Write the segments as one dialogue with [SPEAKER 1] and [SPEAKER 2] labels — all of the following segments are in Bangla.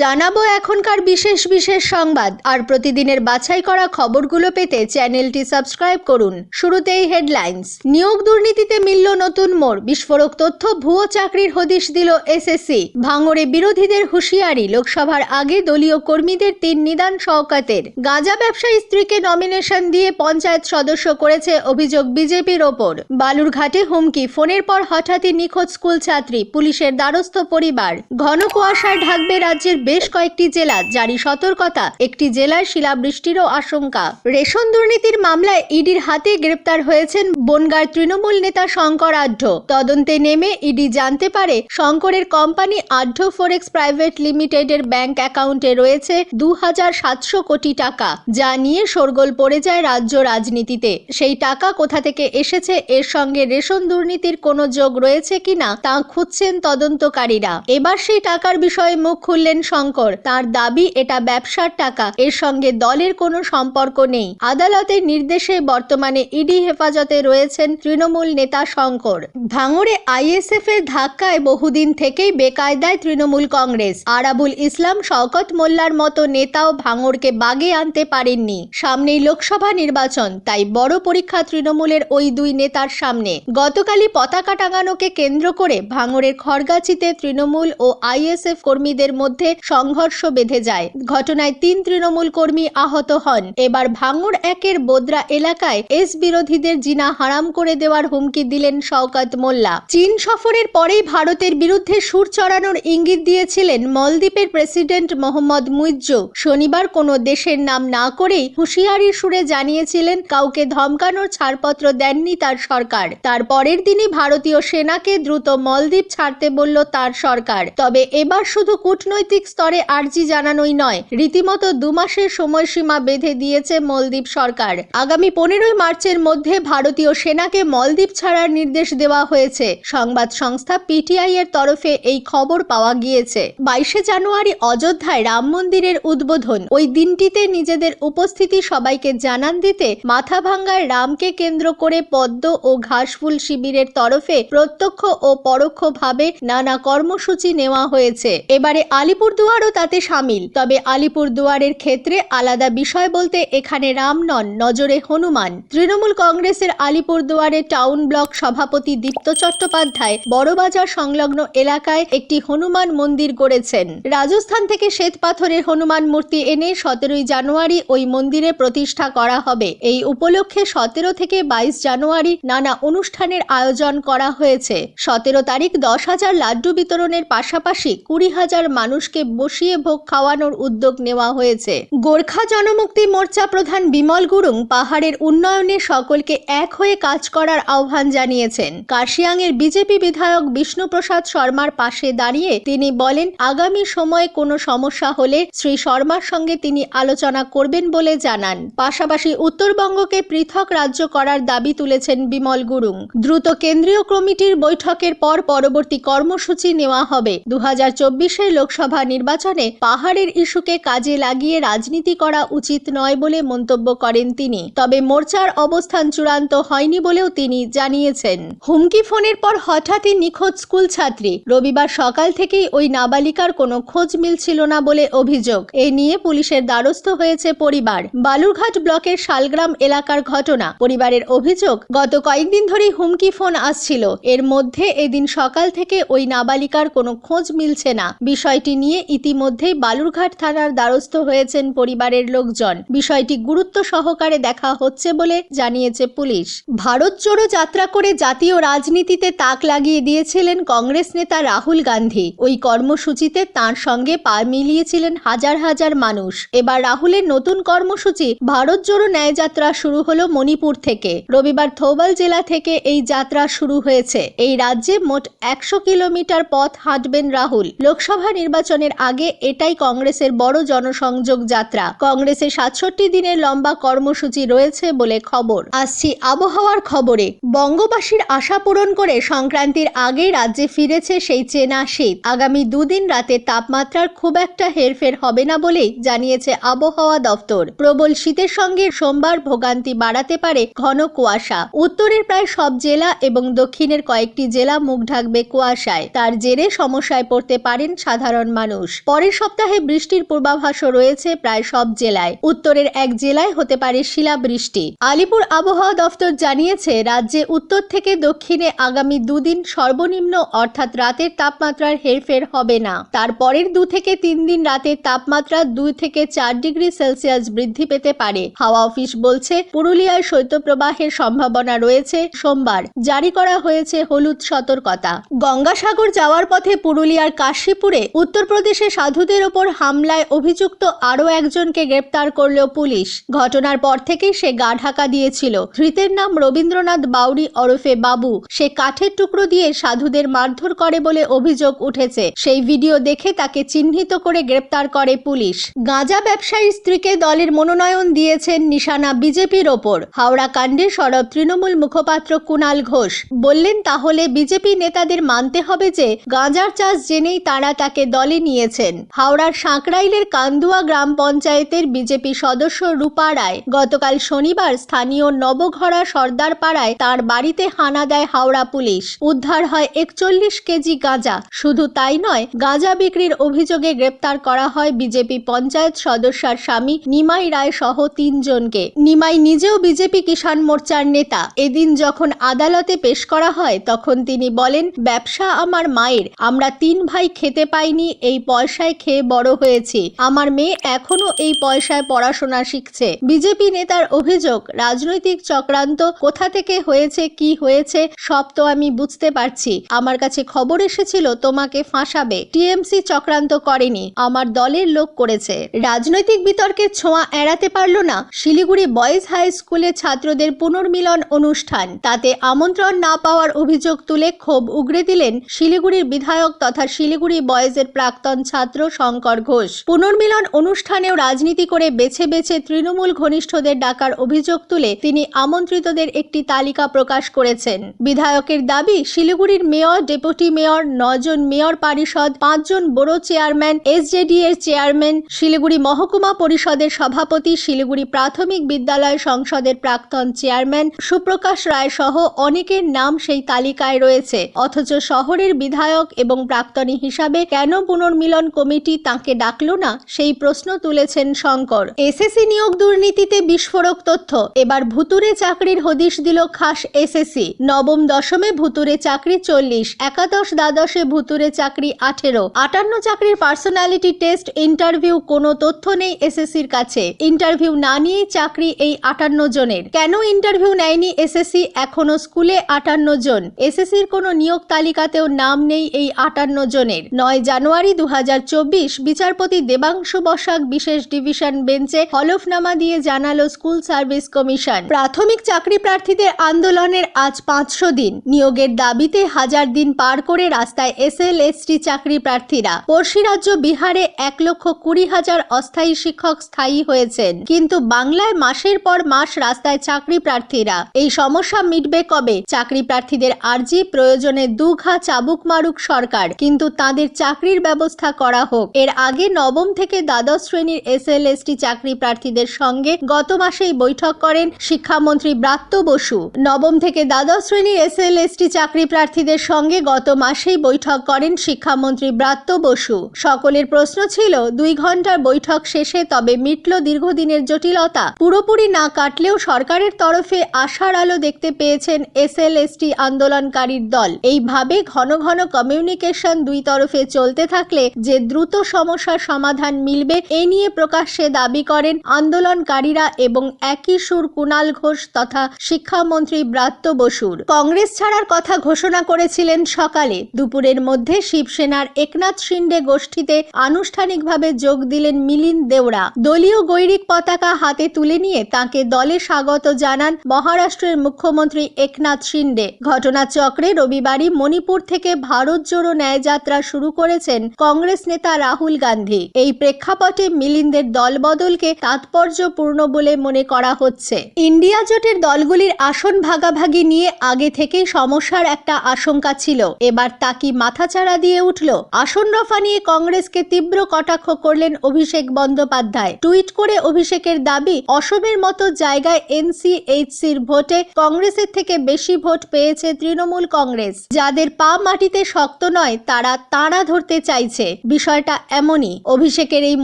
[SPEAKER 1] জানাবো এখনকার বিশেষ বিশেষ সংবাদ আর প্রতিদিনের বাছাই করা খবরগুলো পেতে চ্যানেলটি সাবস্ক্রাইব করুন। শুরুতেই হেডলাইন্স। নিয়োগ দুর্নীতিতে মিলল নতুন মোড়, বিস্ফোরক তথ্য, ভুয়ো চাকরির হদিশ দিল এসএসসি। ভাঙড়ে বিরোধীদের হুঁশিয়ারি, লোকসভার আগে দলীয় কর্মীদের 3 নিদান শওকতের। গাঁজা ব্যবসায়ী স্ত্রীকে নমিনেশন দিয়ে পঞ্চায়েত সদস্য করেছে অভিযোগ বিজেপির ওপর। বালুরঘাটে হুমকি, ফোনের পর হঠাৎই নিখোঁজ স্কুল ছাত্রী, পুলিশের দ্বারস্থ পরিবার। ঘন কুয়াশায় ঢাকবে রাজ্যের বেশ কয়েকটি জেলা, জারি সতর্কতা, একটি জেলায় শিলাবৃষ্টিরও আশঙ্কা। রেশন দুর্নীতির মামলায় ইডির হাতে গ্রেপ্তার হয়েছেন বনগাঁর তৃণমূল নেতা শঙ্কর আঢ্য। তদন্তে নেমে ইডি জানতে পারে শঙ্করের কোম্পানি আঢ্য ফরেক্স প্রাইভেট লিমিটেডের ব্যাংক অ্যাকাউন্টে রয়েছে 2700 কোটি টাকা, যা নিয়ে শোরগোল পড়ে যায় রাজ্য রাজনীতিতে। সেই টাকা কোথা থেকে এসেছে, এর সঙ্গে রেশন দুর্নীতির কোনো যোগ রয়েছে কিনা তা খুঁজছেন তদন্তকারীরা। এবার সেই টাকার বিষয়ে মুখ খুললেন শঙ্কর। তার দাবি এটা ব্যবসার টাকা, এর সঙ্গে দলের কোনো সম্পর্ক নেই। আদালতের নির্দেশে বর্তমানে ইডি হেফাজতে রয়েছেন তৃণমূল নেতা শঙ্কর। ভাঙড়ে আইএসএফ এর ধাক্কায় বহুদিন থেকেই বেকায়দায় তৃণমূল কংগ্রেস। আরাবুল ইসলাম, শওকত মোল্লার মতো নেতাও ভাঙড়কে বাগে আনতে পারেননি। সামনেই লোকসভা নির্বাচন, তাই বড় পরীক্ষা তৃণমূলের ওই 2 নেতার সামনে। গতকালই পতাকা টাঙানোকে কেন্দ্র করে ভাঙড়ের খড়গাছিতে তৃণমূল ও আইএসএফ কর্মীদের মধ্যে সংঘর্ষ বেঁধে যায়। ঘটনায় 3 তৃণমূল কর্মী আহত হন। এবার ভাঙড় 1-এর বোদরা এলাকায় এস বিরোধীদের জিনা হারাম করে দেওয়ার হুমকি দিলেন শওকত মোল্লা। চীন সফরের পরেই ভারতের বিরুদ্ধে সুর চড়ানোর ইঙ্গিত দিয়েছিলেন মলদ্বীপের প্রেসিডেন্ট মোহাম্মদ মুইজ্জু। শনিবার কোনো দেশের নাম না করেই হুঁশিয়ারির সুরে জানিয়েছিলেন কাউকে ধমকানোর ছাড়পত্র দেননি তার সরকার। তার পরের দিনই ভারতীয় সেনাকে দ্রুত মলদ্বীপ ছাড়তে বলল তার সরকার। তবে এবার শুধু কূটনৈতিক স্তরে আর্জি জানানোই নয়, রীতিমতো 2 মাসের সময়সীমা বেঁধে দিয়েছে মলদ্বীপ সরকার। আগামী 15 মার্চের মধ্যে ভারতীয় সেনাকে মলদ্বীপ ছাড়ার নির্দেশ দেওয়া হয়েছে। সংবাদ সংস্থা পিটিআই এর তরফে এই খবর পাওয়া গিয়েছে। 22 জানুয়ারি অযোধ্যায় রাম মন্দিরের উদ্বোধন। ওই দিনটিতে নিজেদের উপস্থিতি সবাইকে জানান দিতে মাথাভাঙ্গায় রামকে কেন্দ্র করে পদ্ম ও ঘাসফুল শিবিরের তরফে প্রত্যক্ষ ও পরোক্ষভাবে নানা কর্মসূচি নেওয়া হয়েছে। এবারে আলিপুরদুয়ারও তাতে সামিল। তবে আলিপুরদুয়ারের ক্ষেত্রে আলাদা বিষয় বলতে এখানে রাম নন, নজরে হনুমান। তৃণমূল কংগ্রেসের আলিপুরদুয়ারের টাউন ব্লক সভাপতি দীপ্ত চট্টোপাধ্যায় বড়বাজার সংলগ্ন এলাকায় একটি হনুমান মন্দির গড়েছেন। রাজস্থান থেকে শ্বেত পাথরের হনুমান মূর্তি এনে 17 জানুয়ারি ওই মন্দিরে প্রতিষ্ঠা করা হবে। এই উপলক্ষে 17 থেকে 22 জানুয়ারি নানা অনুষ্ঠানের আয়োজন করা হয়েছে। 17 তারিখ 10,000 লাড্ডু বিতরণের পাশাপাশি 20,000 মানুষকে বসিয়ে ভোগ খাওয়ানোর উদ্যোগ নেওয়া হয়েছে। গোর্খা জনমুক্তি মোর্চা প্রধান বিমল গুরুং পাহাড়ের উন্নয়নে সকলকে এক হয়ে কাজ করার আহ্বান জানিয়েছেন। কার্শিয়াংয়ের বিজেপি বিধায়ক বিষ্ণুপ্রসাদ শর্মার পাশে দাঁড়িয়ে তিনি বলেন, আগামী সময়ে কোনো সমস্যা হলে শ্রী শর্মার সঙ্গে তিনি আলোচনা করবেন বলে জানান। পাশাপাশি উত্তরবঙ্গকে পৃথক রাজ্য করার দাবি তুলেছেন বিমল গুরুং। দ্রুত কেন্দ্রীয় কমিটির বৈঠকের পর পরবর্তী কর্মসূচি নেওয়া হবে। 2024 লোকসভা নির্বাচনে পাহাড়ের ইস্যুকে কাজে লাগিয়ে রাজনীতি করা উচিত নয় বলে মন্তব্য করেন তিনি। তবে মোর্চার অবস্থান চূড়ান্ত হয়নি বলেও তিনি জানিয়েছেন। হুমকি, ফোনের পর হঠাৎই নিখোঁজ স্কুল ছাত্রী। রবিবার সকাল থেকেই ওই নাবালিকার কোনো খোঁজ মিলছিল না বলে অভিযোগ। এ নিয়ে পুলিশের দ্বারস্থ হয়েছে পরিবার। বালুরঘাট ব্লকের শালগ্রাম এলাকার ঘটনা। পরিবারের অভিযোগ, গত কয়েকদিন ধরেই হুমকি ফোন আসছিল। এর মধ্যে এদিন সকাল থেকে ওই নাবালিকার কোনো খোঁজ মিলছে না। বিষয়টি নিয়ে ইতিমধ্যেই বালুরঘাট থানার দ্বারস্থ হয়েছেন পরিবারের লোকজন। বিষয়টি গুরুত্ব সহকারে দেখা হচ্ছে বলে জানিয়েছে পুলিশ। ভারত জোড়ো যাত্রা করে জাতীয় রাজনীতিতে তাক লাগিয়ে দিয়েছিলেন কংগ্রেস নেতা রাহুল গান্ধী। ওই কর্মসূচিতে তাঁর সঙ্গে পা মিলিয়েছিলেন হাজার হাজার মানুষ। এবার রাহুলের নতুন কর্মসূচি ভারত জোড়ো ন্যায় যাত্রা শুরু হলো মণিপুর থেকে। রবিবার থৌবাল জেলা থেকে এই যাত্রা শুরু হয়েছে। এই রাজ্যে মোট 100 কিলোমিটার পথ হাঁটবেন রাহুল। লোকসভা নির্বাচনের আগে এটাই কংগ্রেসের বড় জনসংযোগ যাত্রা। কংগ্রেসের 67 দিনের লম্বা কর্মসূচি রয়েছে বলে খবর। আসছি আবহাওয়ার খবরে। বঙ্গবাসীর আশা পূরণ করে সংক্রান্তির আগে রাজ্যে ফিরেছে সেই চেনা শীত। আগামী 2 দিন রাতে তাপমাত্রার খুব একটা হেরফের হবে না বলেই জানিয়েছে আবহাওয়া দফতর। প্রবল শীতের সঙ্গে সোমবার ভোগান্তি বাড়াতে পারে ঘন কুয়াশা। উত্তরের প্রায় সব জেলা এবং দক্ষিণের কয়েকটি জেলা মুখ ঢাকবে কুয়াশায়। তার জেরে সমস্যায় পড়তে পারেন সাধারণ মানুষ। পরের সপ্তাহে বৃষ্টির পূর্বাভাসও রয়েছে প্রায় সব জেলায়। উত্তরের এক জেলায় হতে পারে শিলাবৃষ্টি। আলিপুর আবহাওয়া দফতর জানিয়েছে, রাজ্যে উত্তর থেকে দক্ষিণে আগামী দুদিন সর্বনিম্ন অর্থাৎ রাতের তাপমাত্রার হেরফের হবে না। তারপরের 2 থেকে 3 দিন রাতের তাপমাত্রা 2 থেকে 4 ডিগ্রি সেলসিয়াস বৃদ্ধি পেতে পারে। হাওয়া অফিস বলছে, পুরুলিয়ায় শৈত্যপ্রবাহের সম্ভাবনা রয়েছে। সোমবার জারি করা হয়েছে হলুদ সতর্কতা। গঙ্গাসাগর যাওয়ার পথে পুরুলিয়ার কাশীপুরে উত্তরপ্রদেশে সাধুদের ওপর হামলায় অভিযুক্ত আরও একজনকে গ্রেপ্তার করল পুলিশ। ঘটনার পর থেকেই সে গা ঢাকা দিয়েছিল। ধৃতের নাম রবীন্দ্রনাথ বাউরি ওরফে বাবু। সে কাঠের টুকরো দিয়ে সাধুদের মারধর করে বলে অভিযোগ উঠেছে। সেই ভিডিও দেখে তাকে চিহ্নিত করে গ্রেপ্তার করে পুলিশ। গাঁজা ব্যবসায়ীর স্ত্রীকে দলের মনোনয়ন দিয়েছেন নিশানা বিজেপির ওপর। হাওড়া কাণ্ডে সরব তৃণমূল মুখপাত্র কুণাল ঘোষ বললেন, তাহলে বিজেপি নেতাদের মানতে হবে যে গাঁজার চাষ জেনেই তারা তাকে দলে নিয়েছেন। হাওড়ার সাঁকরাইলের কান্দুয়া গ্রাম পঞ্চায়েতের বিজেপি সদস্য রূপা রায় গতকাল শনিবার স্থানীয় নবঘরা সর্দার পাড়ায় তার বাড়িতে হানা দেয় হাওড়া পুলিশ। উদ্ধার হয় 41 কেজি গাঁজা। শুধু তাই নয়, গাঁজা বিক্রির অভিযোগে গ্রেপ্তার করা হয় বিজেপি পঞ্চায়েত সদস্যার স্বামী নিমাই রায় সহ 3 জনকে। নিমাই নিজেও বিজেপি কিষাণ মোর্চার নেতা। এদিন যখন আদালতে পেশ করা হয় তখন তিনি বলেন, ব্যবসা আমার মায়ের, আমরা 3 ভাই খেতে পাইনি, এই পয়সায় খেয়ে বড় হয়েছি। আমার মেয়ে এখনো এই পয়সায় পড়াশোনা শিখছে। বিজেপি নেতার অভিযোগ, রাজনৈতিক চক্রান্ত কোথা থেকে হয়েছে, কি হয়েছে সব তো আমি বুঝতে পারছি। আমার কাছে খবর এসেছিল তোমাকে ফাঁসাবে। টিএমসি চক্রান্ত করেনি, আমার দলের লোক করেছে। রাজনৈতিক বিতর্কের ছোঁয়া এড়াতে পারল না শিলিগুড়ি বয়েজ হাই স্কুলে ছাত্রদের পুনর্মিলন অনুষ্ঠান। তাতে আমন্ত্রণ না পাওয়ার অভিযোগ তুলে ক্ষোভ উগরে দিলেন শিলিগুড়ির বিধায়ক তথা শিলিগুড়ি বয়েজের প্রাক্তন ছাত্র শঙ্কর ঘোষ। পুনর্মিলন অনুষ্ঠানেও রাজনীতি করে বেছে বেছে তৃণমূল ঘনিষ্ঠদের ডাকার অভিযোগ তুলে তিনি আমন্ত্রিতদের একটি তালিকা প্রকাশ করেছেন। বিধায়কের দাবি, শিলিগুড়ির মেয়র, ডেপুটি মেয়র, 9 জন মেয়র পরিষদ, 5 জন বড় চেয়ারম্যান, এসজেডি এর চেয়ারম্যান, শিলিগুড়ি মহকুমা পরিষদের সভাপতি, শিলিগুড়ি প্রাথমিক বিদ্যালয় সংসদের প্রাক্তন চেয়ারম্যান সুপ্রকাশ রায় সহ অনেকের নাম সেই তালিকায় রয়েছে। অথচ শহরের বিধায়ক এবং প্রাক্তনী হিসাবে কেন পুনর্মিলন কমিটি তাকে ডাকলো না, সেই প্রশ্ন তুলেছেন শঙ্কর। এসএসসি নিয়োগ দুর্নীতিতে বিস্ফোরক তথ্য। এবার ভুতুরে চাকরির হদিশ দিল খাস এসএসসি। নবম দশমে ভুতুরে চাকরি 40, একাদশ দ্বাদশে ভুতুরে চাকরি 18, 58 চাকরির পার্সোনালিটি টেস্ট, ইন্টারভিউ, কোনো তথ্য নেই এসএসসির কাছে। ইন্টারভিউ না নিয়েই চাকরি এই 58 জনের। কেন ইন্টারভিউ নেয়নি এসএসসি? এখনো স্কুলে 58 জন। এসএসসির কোনো নিয়োগ তালিকাতেও নাম নেই এই 58 জনের। 9 জানুয়ারি 2024 বিচারপতি দেবাংশু বসাক বিশেষ ডিভিশন বেঞ্চে হলফনামা দিয়ে জানালো স্কুল সার্ভিস কমিশন। প্রাথমিক চাকরি প্রার্থীদের আন্দোলনের আজ 500 দিন। নিয়োগের দাবিতে 1000 দিন পার করে রাস্তায় এসএল/এসটি চাকরি প্রার্থীরা। পড়শি রাজ্য বিহারে 1,20,000 অস্থায়ী শিক্ষক স্থায়ী হয়েছেন, কিন্তু বাংলায় মাসের পর মাস রাস্তায় চাকরি প্রার্থীরা। এই সমস্যা মিটবে কবে? চাকরি প্রার্থীদের আর্জি, প্রয়োজনে 2 ঘা চাবুক মারুক সরকার, কিন্তু তাদের চাকরির ব্যবস্থা করা হোক। এর আগে নবম থেকে দ্বাদশ শ্রেণীর এসএল/এসটি চাকরি প্রার্থীদের সঙ্গে গত মাসেই বৈঠক করেন শিক্ষামন্ত্রী ব্রাত্য বসু। নবম থেকে দ্বাদশ শ্রেণীর এসএল/এসটি চাকরি প্রার্থীদের সঙ্গে গত মাসেই বৈঠক করেন শিক্ষামন্ত্রী ব্রাত্য বসু। সকলের প্রশ্ন ছিল 2 ঘন্টার বৈঠক শেষে তবে মিটল দীর্ঘদিনের জটিলতা। পুরোপুরি না কাটলেও সরকারের তরফে আশার আলো দেখতে পেয়েছেন এসএল/এসটি আন্দোলনকারীর দল। এইভাবে ঘন ঘন কমিউনিকেশন দুই তরফে চলতে থাকলে যে দ্রুত সমস্যার সমাধান মিলবে, এ নিয়ে প্রকাশ্যে দাবি করেন আন্দোলনকারীরা এবং একই সুর কুণাল ঘোষ তথা শিক্ষামন্ত্রী ব্রাত্য বসুর। কংগ্রেস ছাড়ার কথা ঘোষণা করেছিলেন সকালে। দুপুরের মধ্যে শিবসেনার একনাথ শিন্ডে গোষ্ঠীতে আনুষ্ঠানিকভাবে যোগ দিলেন মিলিন্দ দেওরা। দলীয় গৈরিক পতাকা হাতে তুলে নিয়ে তাকে দলে স্বাগত জানান মহারাষ্ট্রের মুখ্যমন্ত্রী একনাথ শিন্ডে। ঘটনাচক্রে রবিবারই মণিপুর থেকে ভারত জোড়ো ন্যায়যাত্রা শুরু করেছেন কংগ্রেস নেতা রাহুল গান্ধী। এই প্রেক্ষাপটে মিলিন্দের দলবদলকে তাৎপর্যপূর্ণ বলে মনে করা হচ্ছে। ইন্ডিয়া জোটের দলগুলির আসন ভাগাভাগি নিয়ে আগে থেকেই সমস্যার একটা আশঙ্কা ছিল। এবার তা কি মাথাচাড়া দিয়ে উঠল? আসন রফা নিয়ে কংগ্রেসকে তীব্র কটাক্ষ করলেন অভিষেক বন্দ্যোপাধ্যায়। টুইট করে অভিষেকের দাবি, অসমের মতো জায়গায় এনসিএইচসির ভোটে কংগ্রেসের থেকে বেশি ভোট পেয়েছে তৃণমূল কংগ্রেস। যাদের পা মাটিতে শক্ত নয় তারা তাড়া ধরতে চাইছে। বিষয়টা এমনই। অভিষেকের এই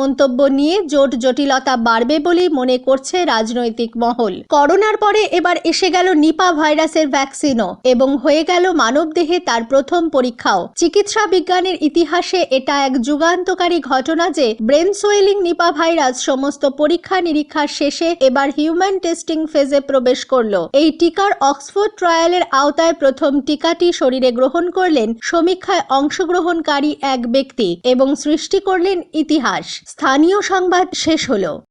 [SPEAKER 1] মন্তব্য নিয়ে জোট জটিলতা বাড়বে বলেই মনে করছে রাজনৈতিক মহল। করোনার পরে এবার এসে গেল নিপা ভাইরাসের ভ্যাকসিনও এবং হয়ে গেল মানবদেহে তার প্রথম পরীক্ষাও। চিকিৎসা বিজ্ঞানের ইতিহাসে এটা এক যুগান্তকারী ঘটনা যে ব্রেন সোয়েলিং নিপা ভাইরাস সমস্ত পরীক্ষা নিরীক্ষার শেষে এবার হিউম্যান টেস্টিং ফেজে প্রবেশ করলো। এই টিকার অক্সফোর্ড ট্রায়ালের আওতায় প্রথম টিকাটি শরীরে গ্রহণ করলেন সমীক্ষায় অংশগ্রহণকারী এক ব্যক্তি এবং সৃষ্টি করলেন ইতিহাস। স্থানীয় সংবাদ শেষ হলো।